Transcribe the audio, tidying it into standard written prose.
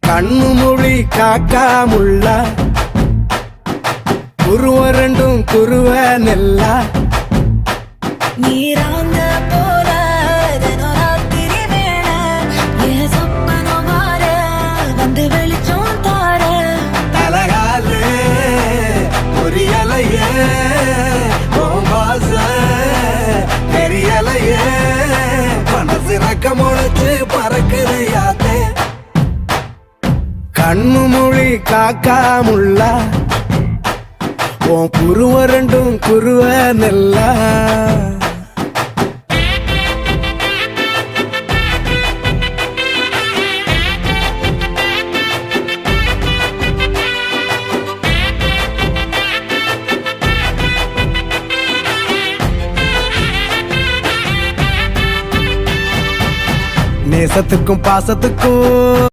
கண்ணு மொழி காக்காமுள்ள குருவ ரெண்டும் குருவ நெல்லா நீராங்க போல தினராத்திரி வேளை என் சொப்பனம் மாற வந்து வெளிச்சம் தார தலகாலே பொரியலையே ஓம்பாச பெரியலையே மனசு ரக்க முளைச்சு பறக்குது யாத்தே கண்ணு மொழி காக்காமுள்ள உன் குருவ ரெண்டும் குருவ நெல்லா நேசத்துக்கும் பாசத்துக்கும்